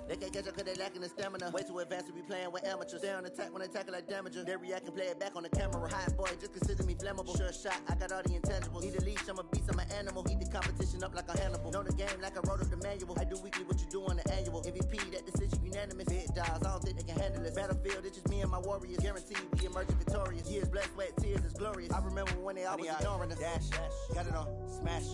They can't catch up cause they lacking the stamina. Way too advanced to be playing with amateurs. Stay on attack when they tackle like damager. They react and play it back on the camera. Hot boy, just consider me flammable. Sure shot, I got all the intangibles. Need a leash, I'm a beast, I'm an animal. Eat the competition up like a Hannibal. Know the game like I wrote up the manual. I do weekly what you do on the annual. MVP, that decision unanimous. Big dogs, I don't think they can handle it. Battlefield, it's just me and my warriors. Guaranteed we emerging victorious. Years, blood, sweat, tears is glorious. I remember when they always ignoring us. Dash, got it on, smash,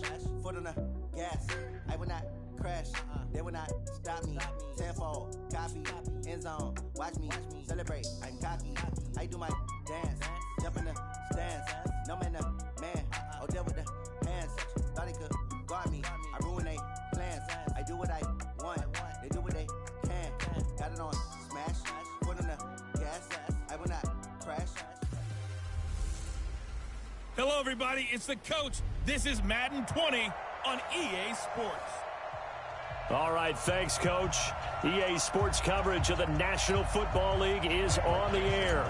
foot on the gas. I will not crash, they will not stop me. Tenfold, copy, end zone, watch me celebrate. I'm cocky, I do my dance, jump in the stands. No man, man, oh there with the hands. Thought they could guard me, I ruin they plans. I do what I want, they do what they can. Got it on, smash, foot on the gas. I will not crash. Hello, everybody. It's the coach. This is Madden 20 on EA Sports. All right, thanks, Coach. EA Sports coverage of the National Football League is on the air.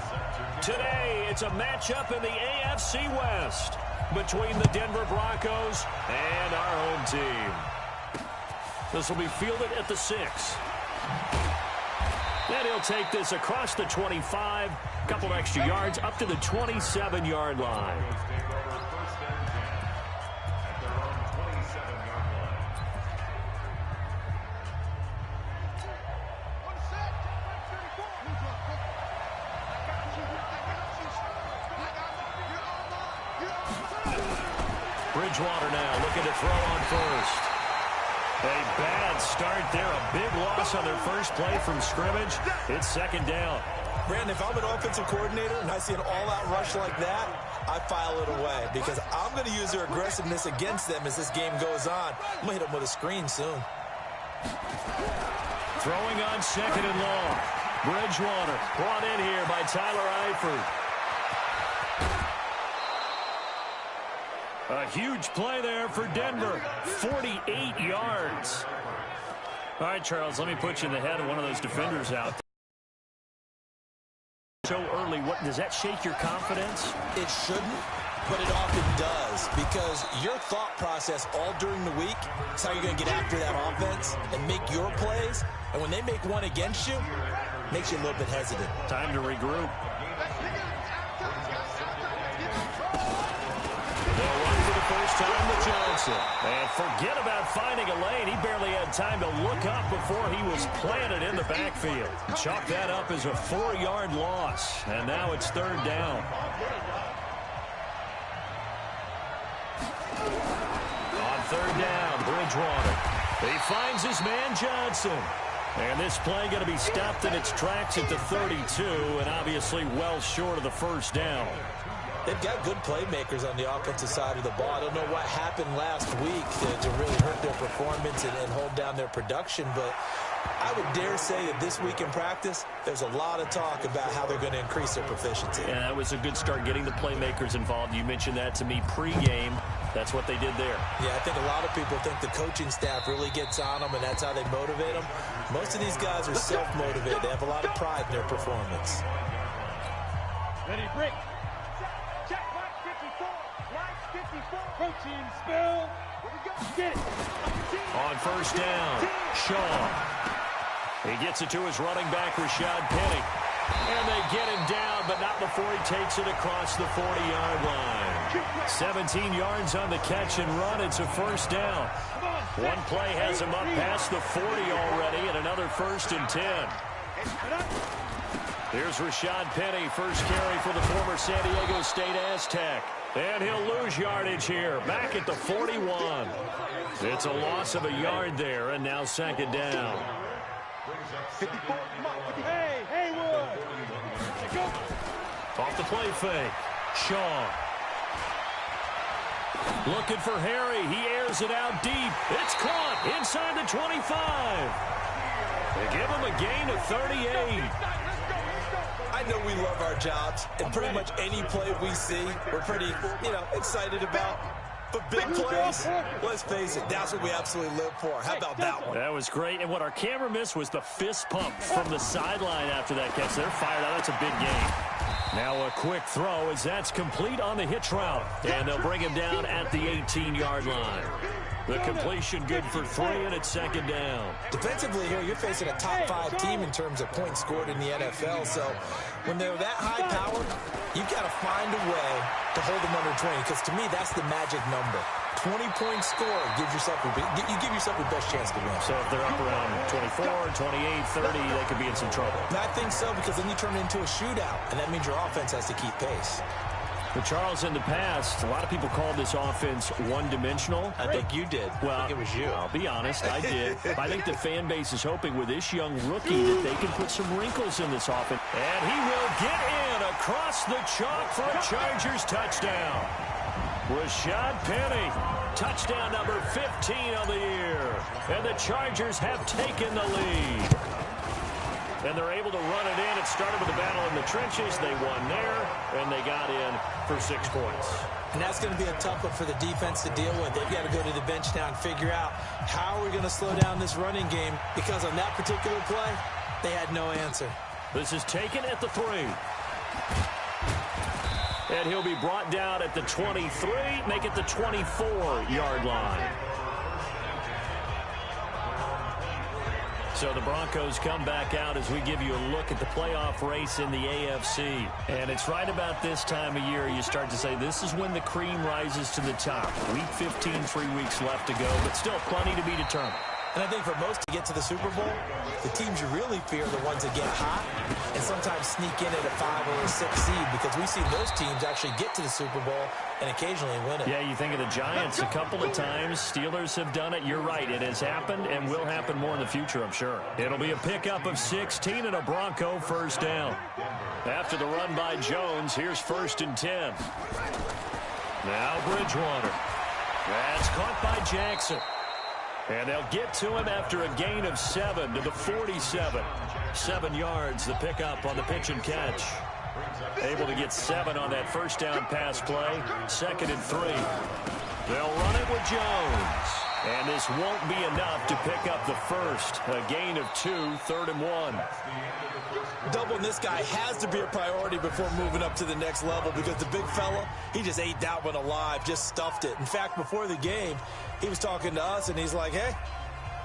Today, it's a matchup in the AFC West between the Denver Broncos and our home team. This will be fielded at the 6. And he'll take this across the 25, a couple of extra yards, up to the 27-yard line. Bridgewater now looking to throw on first. A bad start there. A big loss on their first play from scrimmage. It's second down. Brandon, if I'm an offensive coordinator and I see an all-out rush like that, I file it away because I'm going to use their aggressiveness against them as this game goes on. I'm going to hit them with a screen soon. Throwing on second and long. Bridgewater brought in here by Tyler Eifert. A huge play there for Denver. 48 yards. All right, Charles, let me put you in the head of one of those defenders out there. So early, what does that shake your confidence? It shouldn't, but it often does because your thought process all during the week is how you're going to get after that offense and make your plays. And when they make one against you, it makes you a little bit hesitant. Time to regroup. First time to Johnson. And forget about finding a lane. He barely had time to look up before he was planted in the backfield. Chalk that up as a 4-yard loss. And now it's third down. On third down, Bridgewater. He finds his man Johnson. And this play going to be stopped in its tracks at the 32, and obviously well short of the first down. They've got good playmakers on the offensive side of the ball. I don't know what happened last week to really hurt their performance and hold down their production, but I would dare say that this week in practice, there's a lot of talk about how they're going to increase their proficiency. Yeah, that was a good start getting the playmakers involved. You mentioned that to me pregame. That's what they did there. Yeah, I think a lot of people think the coaching staff really gets on them, and that's how they motivate them. Most of these guys are self-motivated. They have a lot of pride in their performance. Ready, break. Check, Mike 54. Mike 54. Protein spill. Here we go. Get it. On first down, Shaw. He gets it to his running back, Rashad Penny. And they get him down, but not before he takes it across the 40-yard line. 17 yards on the catch and run. It's a first down. One play has him up past the 40 already, and another 1st and 10. Here's Rashad Penny, first carry for the former San Diego State Aztec. And he'll lose yardage here, back at the 41. It's a loss of a yard there, and now second down. Hey, Haywood. Off the play fake. Shaw. Looking for Harry. He airs it out deep. It's caught inside the 25. They give him a gain of 38. I know we love our jobs, and pretty much any play we see, we're pretty, excited about. But big plays, let's face it, that's what we absolutely live for. How about that one? That was great. And what our camera missed was the fist pump from the sideline after that catch. They're fired out. That's a big gain. Now a quick throw as that's complete on the hitch route. And they'll bring him down at the 18-yard line. The completion good for 3, and it's second down. Defensively here, you're facing a top-5 team in terms of points scored in the NFL. So when they're that high powered, you've got to find a way to hold them under 20. Because to me, that's the magic number. 20-point score gives yourself you give yourself your best chance to win. So if they're up around 24, 28, 30, they could be in some trouble. And I think so, because then you turn it into a shootout, and that means your offense has to keep pace. But Charles, in the past, a lot of people called this offense one-dimensional. I think you did. Well, I think it was you. I'll be honest, I did. I think the fan base is hoping with this young rookie that they can put some wrinkles in this offense. And he will get in across the chalk for a Chargers touchdown. Rashad Penny, touchdown number 15 of the year. And the Chargers have taken the lead. And they're able to run it in. It started with a battle in the trenches. They won there, and they got in for 6 points. And that's going to be a tough one for the defense to deal with. They've got to go to the bench now and figure out how we're going to slow down this running game, because on that particular play, they had no answer. This is taken at the 3. And he'll be brought down at the 23, make it the 24-yard line. So the Broncos come back out as we give you a look at the playoff race in the AFC. And it's right about this time of year you start to say this is when the cream rises to the top. Week 15, 3 weeks left to go, but still plenty to be determined. And I think for most to get to the Super Bowl, the teams you really fear are the ones that get hot and sometimes sneak in at a 5 or a 6 seed, because we've seen those teams actually get to the Super Bowl and occasionally win it. Yeah, you think of the Giants a couple of times. Steelers have done it. You're right. It has happened and will happen more in the future, I'm sure. It'll be a pickup of 16 and a Bronco first down. After the run by Jones, here's 1st and 10. Now Bridgewater. That's caught by Jackson. And they'll get to him after a gain of 7 to the 47. 7 yards, the pickup on the pitch and catch. Able to get 7 on that first down pass play. 2nd and 3. They'll run it with Jones. And this won't be enough to pick up the first. A gain of 2, 3rd and 1. Doubling this guy has to be a priority before moving up to the next level, because the big fella, he just ate that one alive, just stuffed it. In fact, before the game, he was talking to us, and he's like, hey,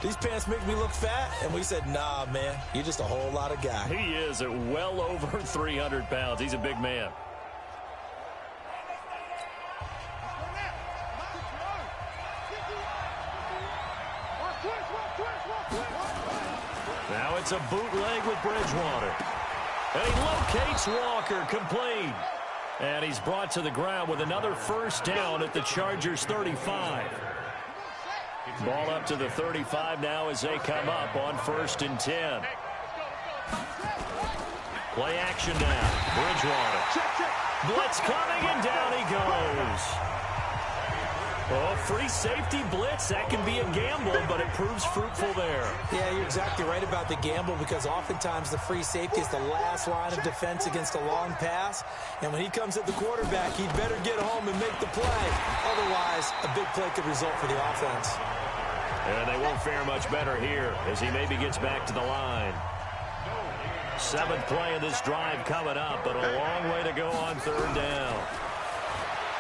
these pants make me look fat. And we said, nah, man, you're just a whole lot of guy. He is at well over 300 pounds. He's a big man. Now it's a bootleg with Bridgewater. And he locates Walker, complete. And he's brought to the ground with another first down at the Chargers 35. Ball up to the 35 now as they come up on 1st and 10. Play action now. Bridgewater. Blitz coming, and down he goes. Oh, free safety blitz. That can be a gamble, but it proves fruitful there. Yeah, you're exactly right about the gamble, because oftentimes the free safety is the last line of defense against a long pass. And when he comes at the quarterback, he'd better get home and make the play. Otherwise, a big play could result for the offense. And they won't fare much better here as he maybe gets back to the line. 7th play of this drive coming up, but a long way to go on 3rd down.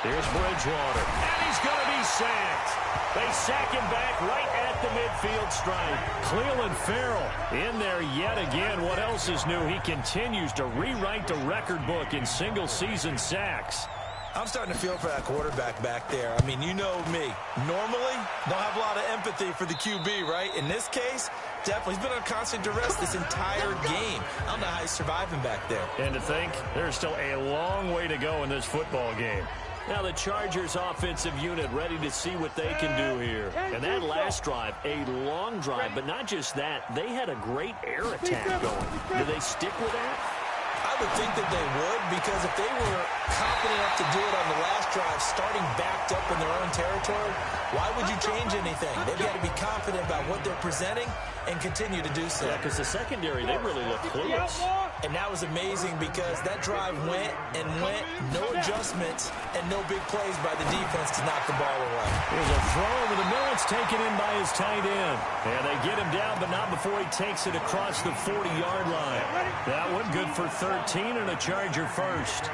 Here's Bridgewater, and he's going to be sacked. They sack him back right at the midfield stripe. Cleveland Farrell in there yet again. What else is new? He continues to rewrite the record book in single-season sacks. I'm starting to feel for that quarterback back there. I mean, you know me. Normally, don't have a lot of empathy for the QB, right? In this case, definitely. He's been on constant duress this entire game. I don't know how he's surviving back there. And to think, there's still a long way to go in this football game. Now the Chargers offensive unit ready to see what they can do here. And that last drive, a long drive, but not just that. They had a great air attack going. Do they stick with that? I would think that they would, because if they were confident enough to do it on the last drive, starting backed up in their own territory, why would you change anything? They've got to be confident about what they're presenting and continue to do so. Yeah, because the secondary, they really look clueless. And that was amazing, because that drive went and went, no adjustments, and no big plays by the defense to knock the ball away. Here's a throw over the middle. It's taken in by his tight end. And they get him down, but not before he takes it across the 40-yard line. That one good for 13 and a Charger first.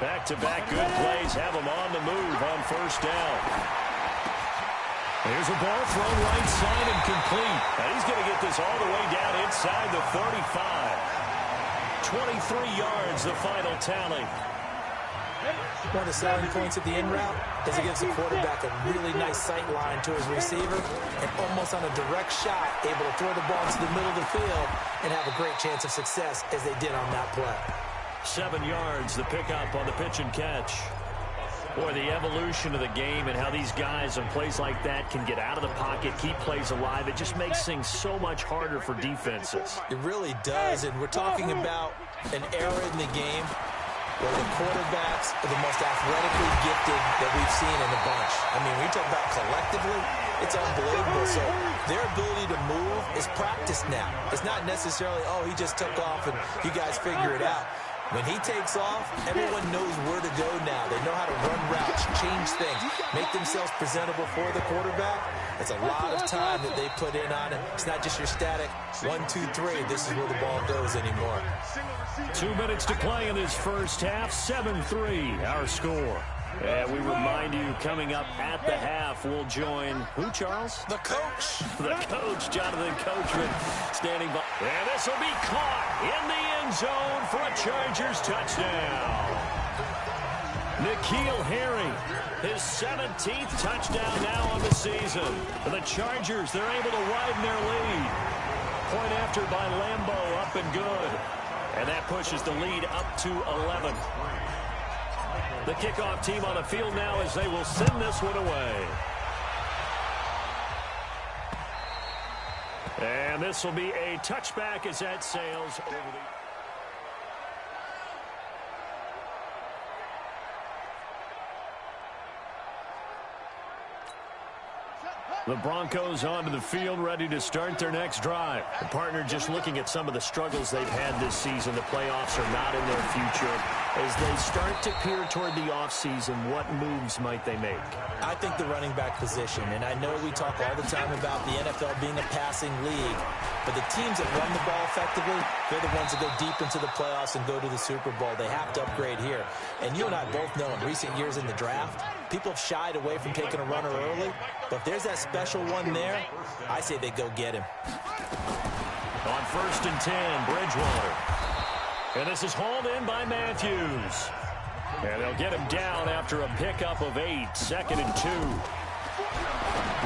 Back-to-back good plays have him on the move on 1st down. Here's a ball thrown right side and complete. And he's going to get this all the way down inside the 35. 23 yards, the final tally. One of the selling points of the in route is it gives the quarterback a really nice sight line to his receiver and almost on a direct shot able to throw the ball into the middle of the field and have a great chance of success as they did on that play. 7 yards, the pickup on the pitch and catch. Boy, the evolution of the game and how these guys on plays like that can get out of the pocket, keep plays alive, it just makes things so much harder for defenses. It really does, and we're talking about an era in the game where the quarterbacks are the most athletically gifted that we've seen in a bunch. I mean, when you talk about collectively, it's unbelievable. So their ability to move is practiced now. It's not necessarily, oh, he just took off and you guys figure it out. When he takes off, everyone knows where to go now. They know how to run routes, change things, make themselves presentable for the quarterback. It's a lot of time that they put in on it. It's not just your static 1, 2, 3. This is where the ball goes anymore. 2 minutes to play in this first half. 7-3, our score. And we remind you, coming up at the half, we'll join who, Charles? The coach. The coach, Jonathan Coachman, standing by. And this will be caught in the end zone for a Chargers touchdown. N'Keal Harry, his 17th touchdown now on the season. For the Chargers, they're able to widen their lead. Point after by Lambeau, up and good. And that pushes the lead up to 11. The kickoff team on the field now as they will send this one away. And this will be a touchback as that sails over the... The Broncos onto the field, ready to start their next drive. The partner just looking at some of the struggles they've had this season. The playoffs are not in their future. As they start to peer toward the offseason, what moves might they make? I think the running back position, and I know we talk all the time about the NFL being a passing league, but the teams that run the ball effectively, they're the ones that go deep into the playoffs and go to the Super Bowl. They have to upgrade here. And you and I both know in recent years in the draft, people have shied away from taking a runner early, but if there's that special one there, I say they go get him. On 1st and 10, Bridgewater. And this is hauled in by Matthews. And they'll get him down after a pickup of 8, 2nd and 2.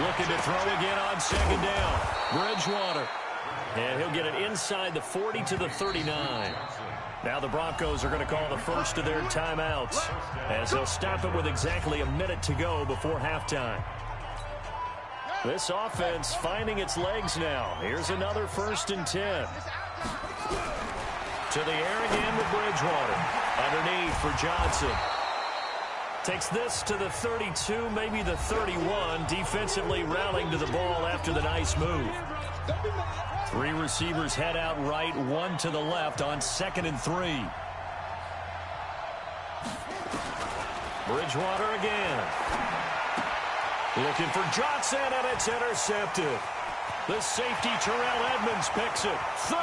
Looking to throw again on 2nd down. Bridgewater. And he'll get it inside the 40 to the 39. Now the Broncos are going to call the first of their timeouts as they'll stop it with exactly a minute to go before halftime. This offense finding its legs now. Here's another 1st and 10. To the air again with Bridgewater. Underneath for Johnson. Takes this to the 32, maybe the 31. Defensively rallying to the ball after the nice move. 3 receivers head out right, 1 to the left on 2nd and 3. Bridgewater again. Looking for Johnson, and it's intercepted. The safety, Terrell Edmonds, picks it. 30,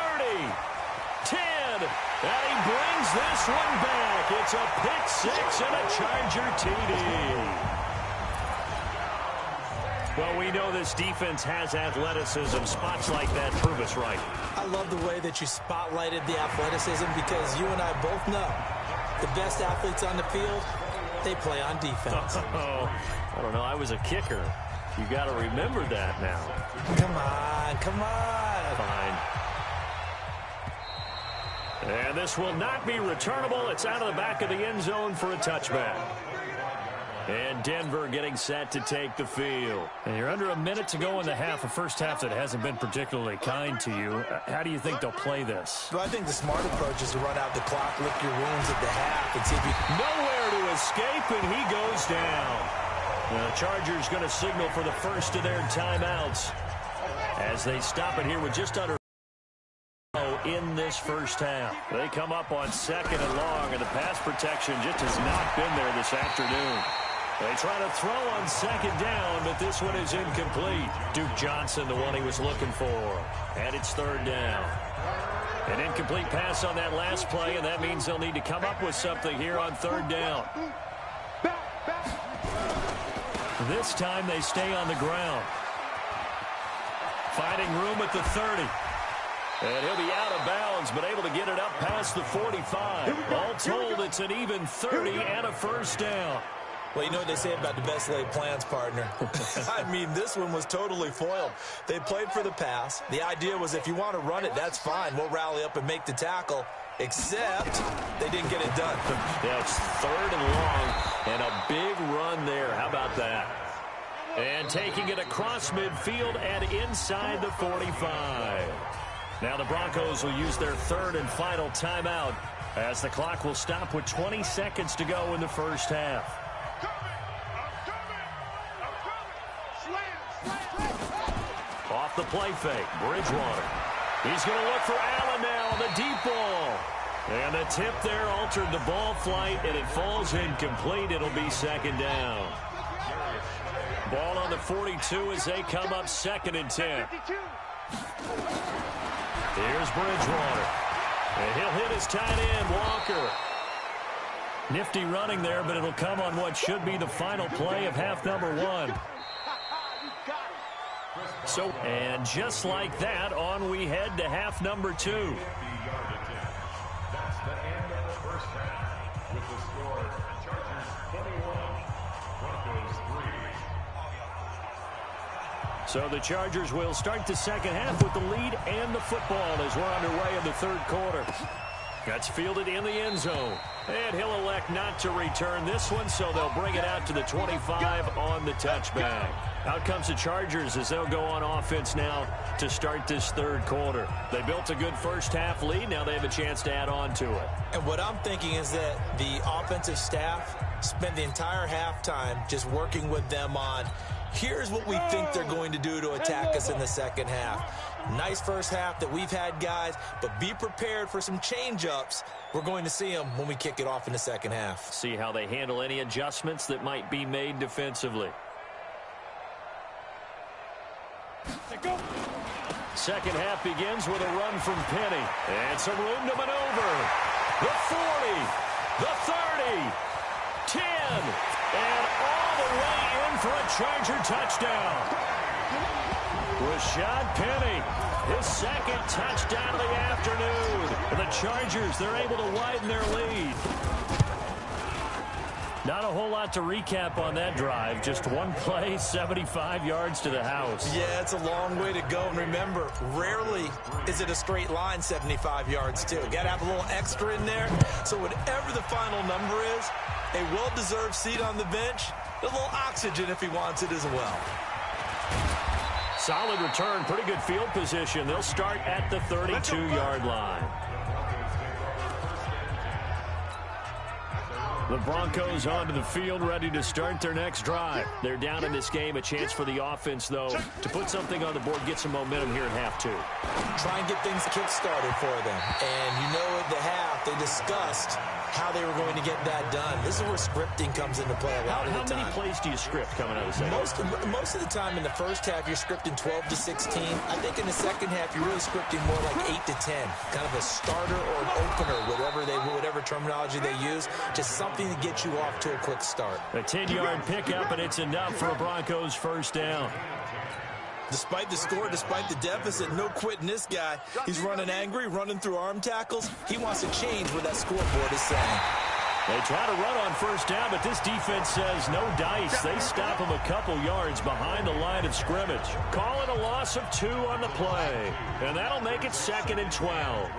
10, and he brings this one back. It's a pick 6 and a Charger TD. Well, we know this defense has athleticism. Spots like that prove us right. I love the way that you spotlighted the athleticism because you and I both know the best athletes on the field, they play on defense. Oh, I don't know. I was a kicker. You got to remember that now. Come on, come on. Fine. And this will not be returnable. It's out of the back of the end zone for a touchback. And Denver getting set to take the field. And you're under a minute to go in the half, a first half that hasn't been particularly kind to you. How do you think they'll play this? Well, I think the smart approach is to run out the clock, lick your wounds at the half, and see if you... Nowhere to escape, and he goes down. The Chargers going to signal for the first of their timeouts as they stop it here with just under in this first half. They come up on 2nd and long, and the pass protection just has not been there this afternoon. They try to throw on 2nd down, but this one is incomplete. Duke Johnson, the one he was looking for. And it's 3rd down. An incomplete pass on that last play, and that means they'll need to come up with something here on 3rd down. This time they stay on the ground. Finding room at the 30. And he'll be out of bounds, but able to get it up past the 45. All told, it's an even 30 and a first down. Well, you know what they say about the best laid plans, partner. I mean, this one was totally foiled. They played for the pass. The idea was if you want to run it, that's fine. We'll rally up and make the tackle. Except they didn't get it done. Yeah, it's 3rd and long, and a big run there. How about that? And taking it across midfield and inside the 45. Now the Broncos will use their 3rd and final timeout as the clock will stop with 20 seconds to go in the first half. Off the play fake, Bridgewater. He's going to look for Allen now on the deep ball. And the tip there altered the ball flight, and it falls incomplete. It'll be 2nd down. Ball on the 42 as they come up 2nd and 10. Here's Bridgewater. And he'll hit his tight end, Walker. Nifty running there, but it'll come on what should be the final play of half number 1. So, and just like that, on we head to half number 2. That's the end of the first half with the score Chargers 21, Broncos 3. So the Chargers will start the second half with the lead and the football as we're underway in the 3rd quarter. That's fielded in the end zone. And he'll elect not to return this one, so they'll bring it out to the 25 on the touchback. Out comes the Chargers as they'll go on offense now to start this 3rd quarter. They built a good first half lead. Now they have a chance to add on to it. And what I'm thinking is that the offensive staff spent the entire halftime just working with them on, here's what we think they're going to do to attack us in the second half. Nice first half that we've had, guys, but be prepared for some change-ups. We're going to see them when we kick it off in the second half. See how they handle any adjustments that might be made defensively. Second half begins with a run from Penny. And some room to maneuver. The 40, the 30, 10, and all the way in for a Charger touchdown. Rashad Penny, his 2nd touchdown of the afternoon. And the Chargers, they're able to widen their lead. Not a whole lot to recap on that drive. Just one play, 75 yards to the house. Yeah, it's a long way to go. And remember, rarely is it a straight line 75 yards, too. Got to have a little extra in there. So whatever the final number is, a well-deserved seat on the bench, a little oxygen if he wants it as well. Solid return, pretty good field position. They'll start at the 32-yard line. The Broncos onto the field, ready to start their next drive. They're down in this game. A chance for the offense, though, to put something on the board, get some momentum here at half 2. Try and get things kick-started for them. And you know at the half, they discussed how they were going to get that done. This is where scripting comes into play a lot of the time. How many plays do you script coming out of the second? Most of the time in the first half, you're scripting 12 to 16. I think in the second half, you're really scripting more like 8 to 10. Kind of a starter or an opener, whatever terminology they use. Just something to get you off to a quick start. A 10-yard pickup, and it's enough for a Broncos first down. Despite the score, despite the deficit, no quitting this guy. He's running angry, running through arm tackles. He wants to change what that scoreboard is saying. They try to run on first down, but this defense says no dice. They stop him a couple yards behind the line of scrimmage. Call it a loss of 2 on the play. And that'll make it 2nd and 12.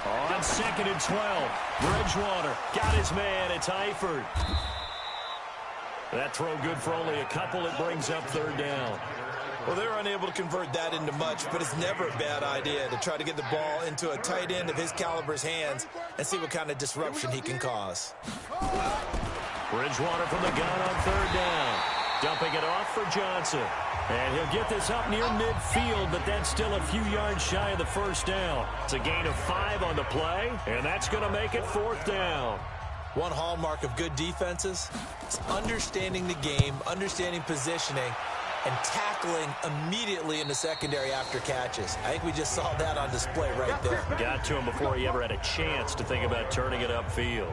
On 2nd and 12, Bridgewater got his man. It's Eifert. That throw good for only a couple. It brings up 3rd down. Well, they're unable to convert that into much, but it's never a bad idea to try to get the ball into a tight end of his caliber's hands and see what kind of disruption he can cause. Bridgewater from the gun on 3rd down. Dumping it off for Johnson. And he'll get this up near midfield, but that's still a few yards shy of the first down. It's a gain of 5 on the play, and that's going to make it 4th down. One hallmark of good defenses is understanding the game, understanding positioning, and tackling immediately in the secondary after catches. I think we just saw that on display right there. Got to him before he ever had a chance to think about turning it upfield.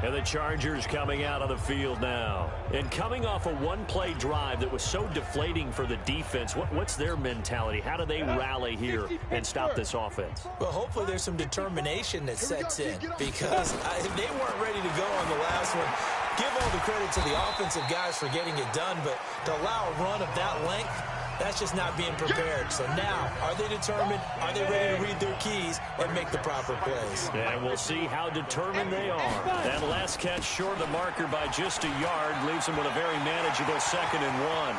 And the Chargers coming out on the field now. And coming off a one-play drive that was so deflating for the defense, what's their mentality? How do they rally here and stop this offense? Well, hopefully there's some determination that sets in, because they weren't ready to go on the last one. Give all the credit to the offensive guys for getting it done, but to allow a run of that length, that's just not being prepared. So now, are they determined? Are they ready to read their keys and make the proper plays? And we'll see how determined they are. That last catch short of the marker by just a yard leaves them with a very manageable 2nd and 1.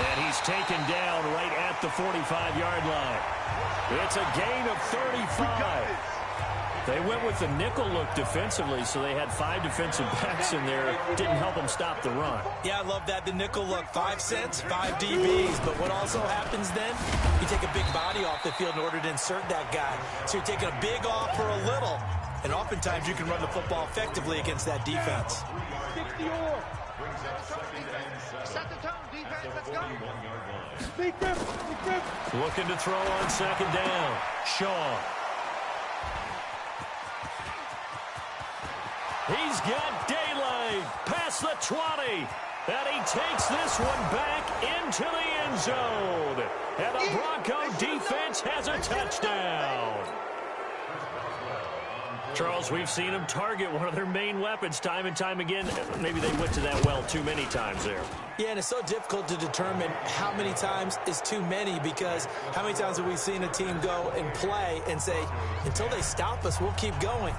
And he's taken down right at the 45-yard line. It's a gain of 35. They went with the nickel look defensively, so they had 5 defensive backs in there. Didn't help them stop the run. Yeah, I love that. The nickel look, 5 cents, 5 DBs. But what also happens then, you take a big body off the field in order to insert that guy. So you're taking a big off for a little. And oftentimes you can run the football effectively against that defense. Set the tone, defense, let's go. Looking to throw on 2nd down. Shaw. He's got daylight past the 20. And he takes this one back into the end zone. And the Bronco defense has a touchdown. Charles, we've seen them target one of their main weapons time and time again. Maybe they went to that well too many times there. Yeah, and it's so difficult to determine how many times is too many, because how many times have we seen a team go and play and say, until they stop us, we'll keep going.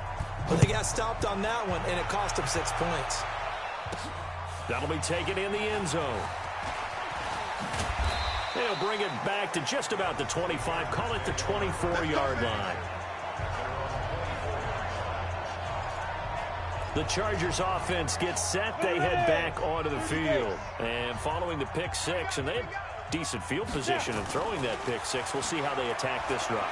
But they got stopped on that one, and it cost them 6 points. That'll be taken in the end zone. They'll bring it back to just about the 25. Call it the 24-yard line. The Chargers offense gets set. They head back onto the field. And following the pick 6, and they had decent field position and throwing that pick 6. We'll see how they attack this drive.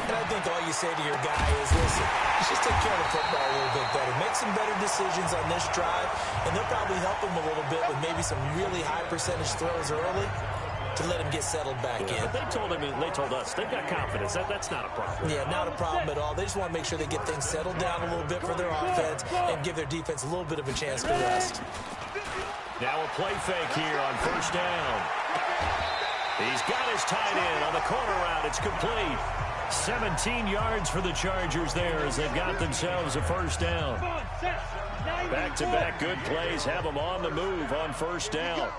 And I think all you say to your guy is, listen, let's just take care of the football a little bit better. Make some better decisions on this drive, and they'll probably help him a little bit with maybe some really high percentage throws early to let him get settled back in. But they told us they've got confidence. That's not a problem. Yeah, not a problem at all. They just want to make sure they get things settled down a little bit for their offense and give their defense a little bit of a chance to rest. Now a play fake here on 1st down. He's got his tight end on the corner route. It's complete. 17 yards for the Chargers there as they've got themselves a 1st down. Back-to-back good plays have them on the move on 1st down.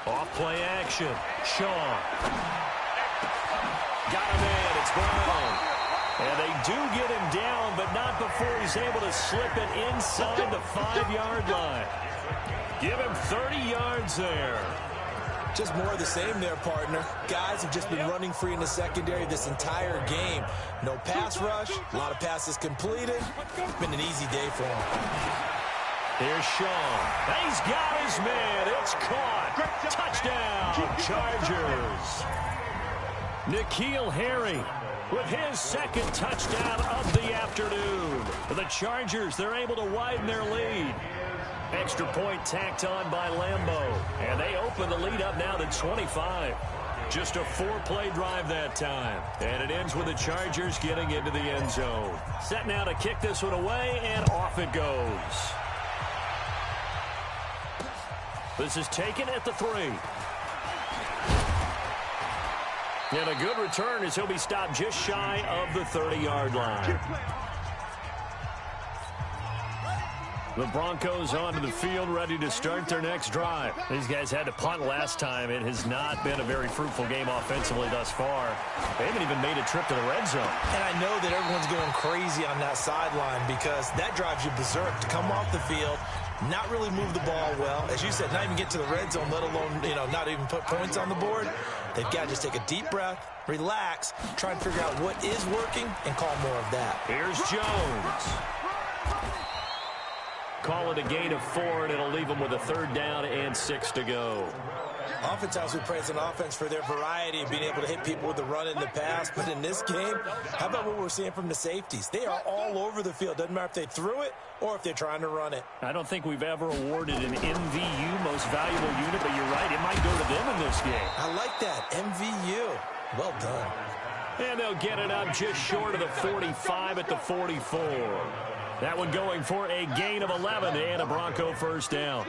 Off play action. Shaw. Got him in. It's Brown. And they do get him down, but not before he's able to slip it inside the 5-yard line. Give him 30 yards there. Just more of the same there, partner. Guys have just been running free in the secondary this entire game. No pass rush, a lot of passes completed. It's been an easy day for him. Here's Shaw. He's got his man. It's caught. Touchdown, Chargers. N'Keal Harry with his 2nd touchdown of the afternoon. The Chargers, they're able to widen their lead. Extra point tacked on by Lambeau. And they open the lead up now to 25. Just a 4-play drive that time. And it ends with the Chargers getting into the end zone. Set now to kick this one away, and off it goes. This is taken at the 3. And a good return as he'll be stopped just shy of the 30-yard line. The Broncos onto the field, ready to start their next drive. These guys had to punt last time. It has not been a very fruitful game offensively thus far. They haven't even made a trip to the red zone. And I know that everyone's going crazy on that sideline because that drives you berserk to come off the field, not really move the ball well. As you said, not even get to the red zone, let alone, not even put points on the board. They've got to just take a deep breath, relax, try and figure out what is working, and call more of that. Here's Jones. Call it a gain of 4, and it'll leave them with a 3rd down and 6 to go. Oftentimes we praise an offense for their variety of being able to hit people with the run in the pass. But in this game, how about what we're seeing from the safeties? They are all over the field. Doesn't matter if they threw it or if they're trying to run it. I don't think we've ever awarded an MVU, most valuable unit, but you're right. It might go to them in this game. I like that. MVU. Well done. And they'll get it up just short of the 45 at the 44. That one going for a gain of 11 and a Bronco first down.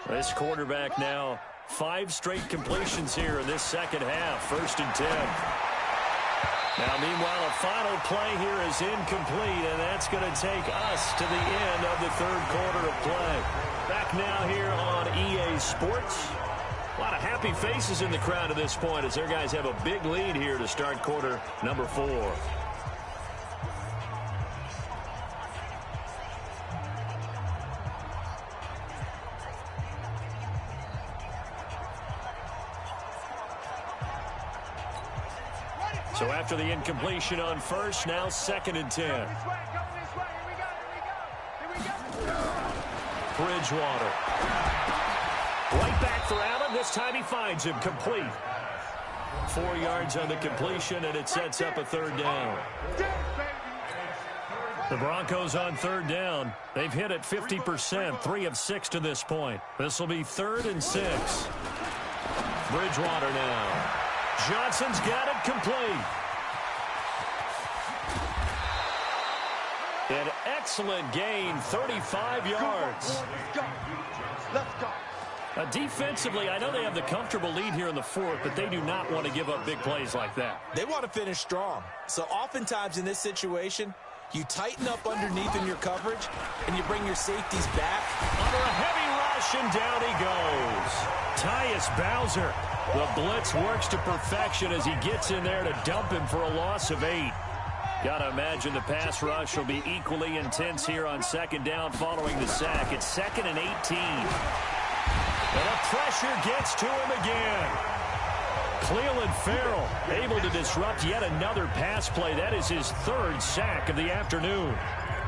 This quarterback now 5 straight completions here in this second half. 1st and 10. Now, meanwhile, a final play here is incomplete, and that's going to take us to the end of the 3rd quarter of play. Back now here on EA Sports. A lot of happy faces in the crowd at this point as their guys have a big lead here to start quarter number 4. So after the incompletion on first, now 2nd and 10. Bridgewater. Right back for Allen. This time he finds him complete. 4 yards on the completion, and it sets up a 3rd down. The Broncos on 3rd down. They've hit it 50%, 3 of 6 to this point. This will be 3rd and 6. Bridgewater now. Johnson's got it complete. An excellent gain, 35 yards. Let's go. Defensively, I know they have the comfortable lead here in the 4th, but they do not want to give up big plays like that. They want to finish strong. So oftentimes in this situation, you tighten up underneath in your coverage, and you bring your safeties back. Under a heavy rush, and down he goes. Tyus Bowser. The blitz works to perfection as he gets in there to dump him for a loss of 8. Got to imagine the pass rush will be equally intense here on 2nd down following the sack. It's 2nd and 18. And the pressure gets to him again. Cleveland Farrell able to disrupt yet another pass play. That is his 3rd sack of the afternoon.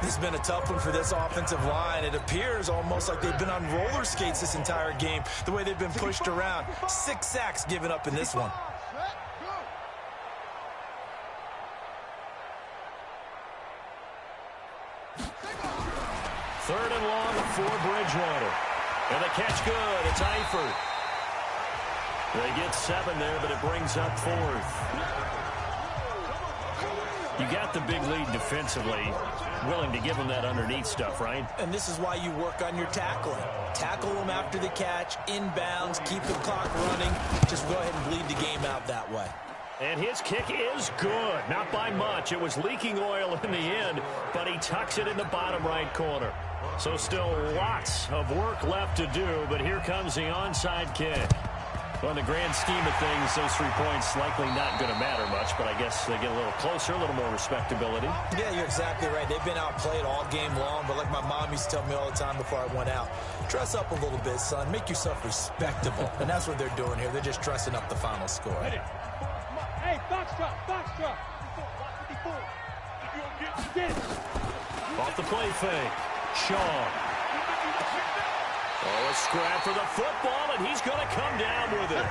This has been a tough one for this offensive line. It appears almost like they've been on roller skates this entire game, the way they've been pushed around. 6 sacks given up in this one. 3rd and long for Bridgewater. And the catch good. It's Eifert. They get 7 there, but it brings up 4th. You got the big lead defensively. Willing to give them that underneath stuff, right? And this is why you work on your tackling. Tackle them after the catch, inbounds, keep the clock running. Just go ahead and bleed the game out that way. And his kick is good. Not by much. It was leaking oil in the end, but he tucks it in the bottom right corner. So still lots of work left to do, but here comes the onside kick. Well, in the grand scheme of things, those 3 points likely not going to matter much, but I guess they get a little closer, a little more respectability. Yeah, you're exactly right. They've been outplayed all game long, but like my mom used to tell me all the time before I went out, dress up a little bit, son. Make yourself respectable. And that's what they're doing here. They're just dressing up the final score. Hey, box drop. 54. Get it. Off the play fake. Shaw. Oh, a scrap for the football, and he's going to come down with it.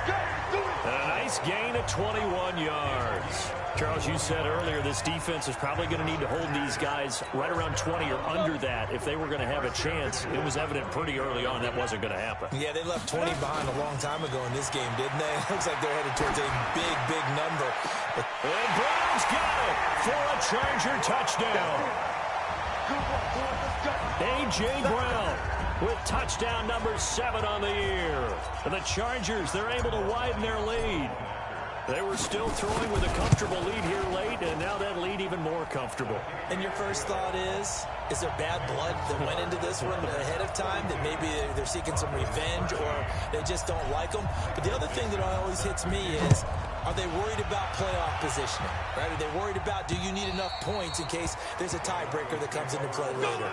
And a nice gain of 21 yards. Charles, you said earlier this defense is probably going to need to hold these guys right around 20 or under that if they were going to have a chance. It was evident pretty early on that wasn't going to happen. Yeah, they left 20 behind a long time ago in this game, didn't they? It looks like they're headed towards a big, big number. And Brown's got it for a Charger touchdown. A.J. Brown with touchdown number 7 on the year. And the Chargers, they're able to widen their lead. They were still throwing with a comfortable lead here late, and now that lead even more comfortable. And your first thought is there bad blood that went into this one ahead of time, that maybe they're seeking some revenge or they just don't like them? But the other thing that always hits me is, are they worried about playoff positioning? Right? Are they worried about, do you need enough points in case there's a tiebreaker that comes into play later?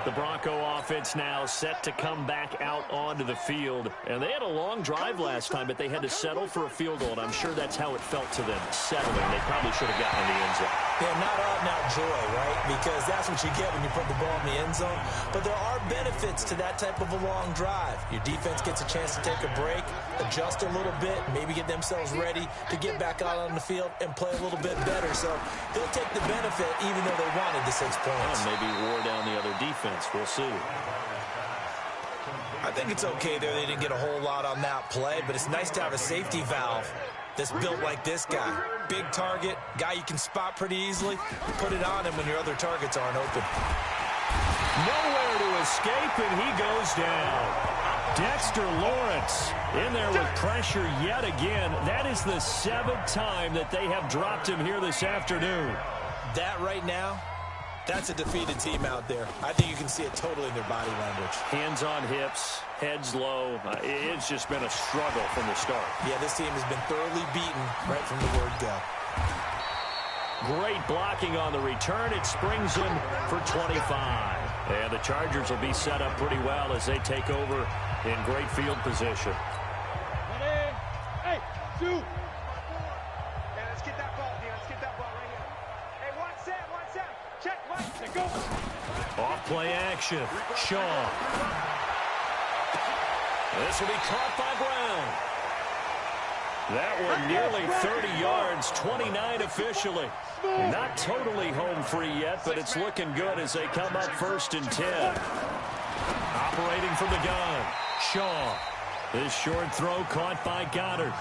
The Bronco offense now set to come back out onto the field. And they had a long drive last time, but they had to settle for a field goal. And I'm sure that's how it felt to them, settling. They probably should have gotten in the end zone. They're not out-and-out joy, right? Because that's what you get when you put the ball in the end zone. But there are benefits to that type of a long drive. Your defense gets a chance to take a break, adjust a little bit, maybe get themselves ready to get back out on the field and play a little bit better. So they'll take the benefit even though they wanted the 6 points. Maybe wore down the other defense. We'll see. I think it's okay there. They didn't get a whole lot on that play, but it's nice to have a safety valve that's built like this guy. Big target, guy you can spot pretty easily. Put it on him when your other targets aren't open. Nowhere to escape, and he goes down. Dexter Lawrence in there with pressure yet again. That is the 7th time that they have dropped him here this afternoon. That right now, that's a defeated team out there. I think you can see it totally in their body language. Hands on hips, heads low. It's just been a struggle from the start. Yeah, this team has been thoroughly beaten right from the word go. Great blocking on the return. It springs him for 25. And the Chargers will be set up pretty well as they take over in great field position. Hey, shoot. Hey, let's get that ball, man. Let's get that ball right here. Hey, one set. Check, right. Go. Off play action. Shaw. This will be caught by Brown. That one nearly 30 yards, 29 officially. Not totally home free yet, but it's looking good as they come up 1st and 10. Operating from the gun. Shaw. This short throw caught by Goddard.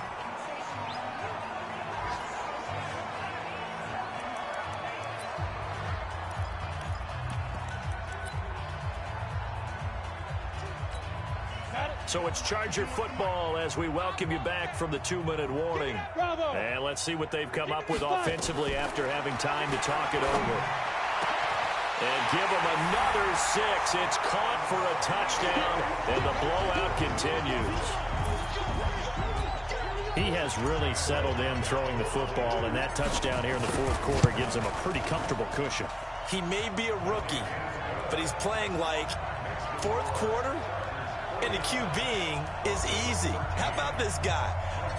So it's Charger football as we welcome you back from the 2-minute warning. And let's see what they've come up with offensively after having time to talk it over. And give them another 6. It's caught for a touchdown, and the blowout continues. He has really settled in throwing the football, and that touchdown here in the 4th quarter gives him a pretty comfortable cushion. He may be a rookie, but he's playing like 4th quarter. And the QBing is easy. How about this guy?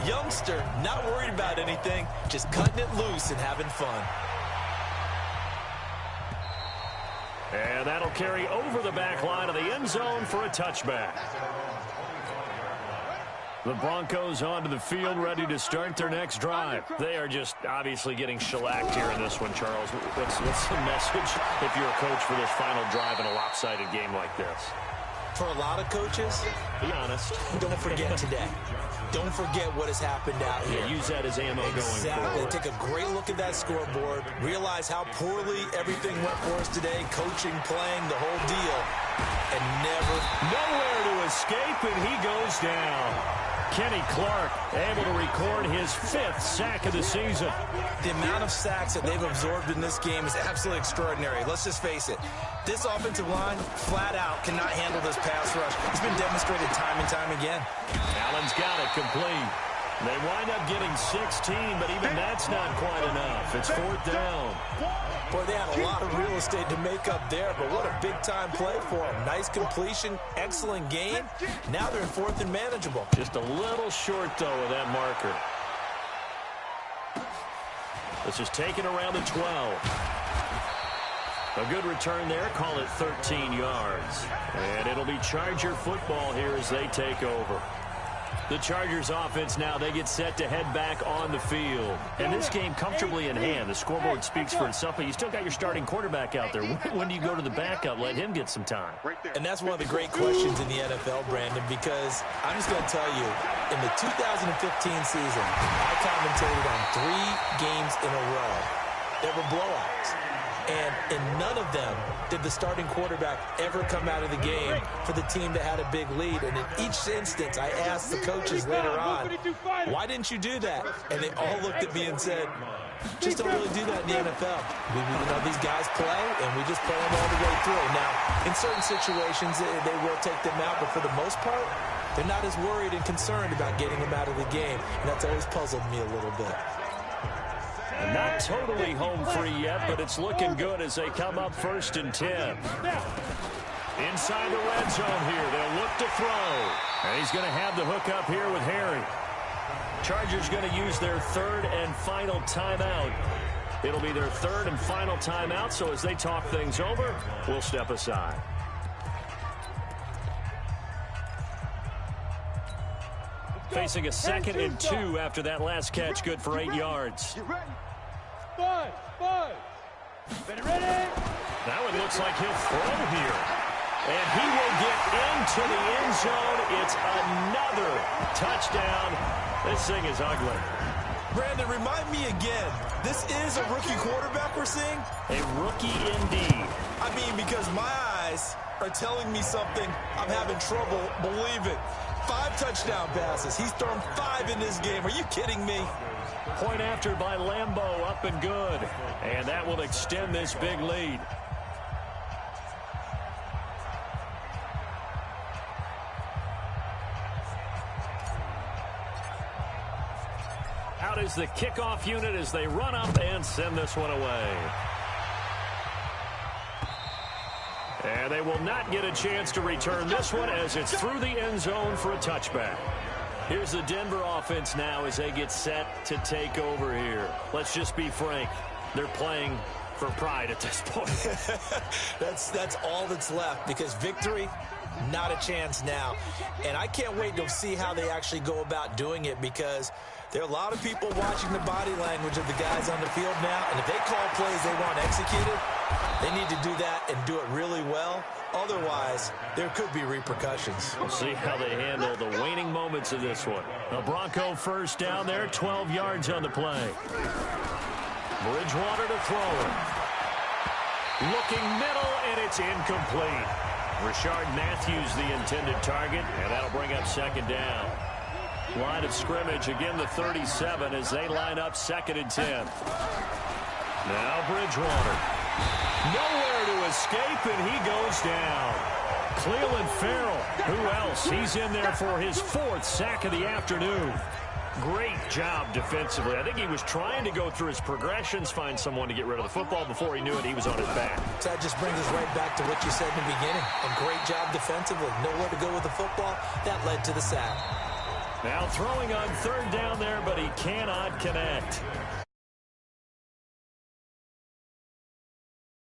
Youngster, not worried about anything, just cutting it loose and having fun. And that'll carry over the back line of the end zone for a touchback. The Broncos onto the field, ready to start their next drive. They are just obviously getting shellacked here in this one, Charles. What's the message if you're a coach for this final drive in a lopsided game like this? For a lot of coaches, be honest, don't forget today. Don't forget what has happened out here. Use that as ammo going forward. Take a great look at that scoreboard. Realize how poorly everything went for us today. Coaching, playing, the whole deal. And nowhere to escape, and he goes down. Kenny Clark able to record his 5th sack of the season. The amount of sacks that they've absorbed in this game is absolutely extraordinary. Let's just face it. This offensive line, flat out, cannot handle this pass rush. It's been demonstrated time and time again. Allen's got it complete. They wind up getting 16, but even that's not quite enough. It's 4th down. Boy, they had a lot of real estate to make up there, but what a big-time play for them. Nice completion, excellent game. Now they're in 4th and manageable. Just a little short, though, of that marker. This is taken around the 12. A good return there. Call it 13 yards. And it'll be Charger football here as they take over. The Chargers offense now, they get set to head back on the field. And this game comfortably in hand. The scoreboard speaks for itself, but you still got your starting quarterback out there. When do you go to the backup? Let him get some time. And that's one of the great questions in the NFL, Brandon, because I'm just going to tell you, in the 2015 season, I commentated on 3 games in a row. There were blowouts. And in none of them did the starting quarterback ever come out of the game for the team that had a big lead. And in each instance, I asked the coaches later on, why didn't you do that? And they all looked at me and said, just don't really do that in the NFL. We know these guys play, and we just play them all the way through. Now, in certain situations, they will take them out, but for the most part, they're not as worried and concerned about getting them out of the game. And that's always puzzled me a little bit. Not totally home free yet, but it's looking good as they come up 1st and 10. Inside the red zone here, they'll look to throw. And he's going to have the hook up here with Harry. Chargers going to use their 3rd and final timeout It'll be their third and final timeout, so as they talk things over, we'll step aside. Facing a 2nd and 2 after that last catch, good for 8 yards. Get ready. Five. Ready. That one looks like he'll throw here. And he will get into the end zone. It's another touchdown. This thing is ugly. Brandon, remind me again, this is a rookie quarterback we're seeing? A rookie indeed. I mean, because my eyes are telling me something I'm having trouble believing. 5 touchdown passes. He's thrown 5 in this game. Are you kidding me? Point after by Lambeau, up and good. And that will extend this big lead. Out is the kickoff unit as they run up and send this one away. And they will not get a chance to return this one as it's through the end zone for a touchback. Here's the Denver offense now as they get set to take over here. Let's just be frank. They're playing for pride at this point. That's all that's left, because victory, not a chance now. And I can't wait to see how they actually go about doing it, because there are a lot of people watching the body language of the guys on the field now, and if they call plays they want executed, they need to do that and do it really well. Otherwise, there could be repercussions. We'll see how they handle the waning moments of this one. A Bronco first down there, 12 yards on the play. Bridgewater to throw it. Looking middle, and it's incomplete. Rashard Matthews the intended target, and that'll bring up 2nd down. Line of scrimmage, again the 37 as they line up 2nd and 10. Now Bridgewater. Nowhere to escape, and he goes down. Cleveland Farrell, who else? He's in there for his 4th sack of the afternoon. Great job defensively. I think he was trying to go through his progressions, find someone to get rid of the football. Before he knew it, he was on his back. So that just brings us right back to what you said in the beginning. A great job defensively. Nowhere to go with the football. That led to the sack. Now throwing on 3rd down there, but he cannot connect.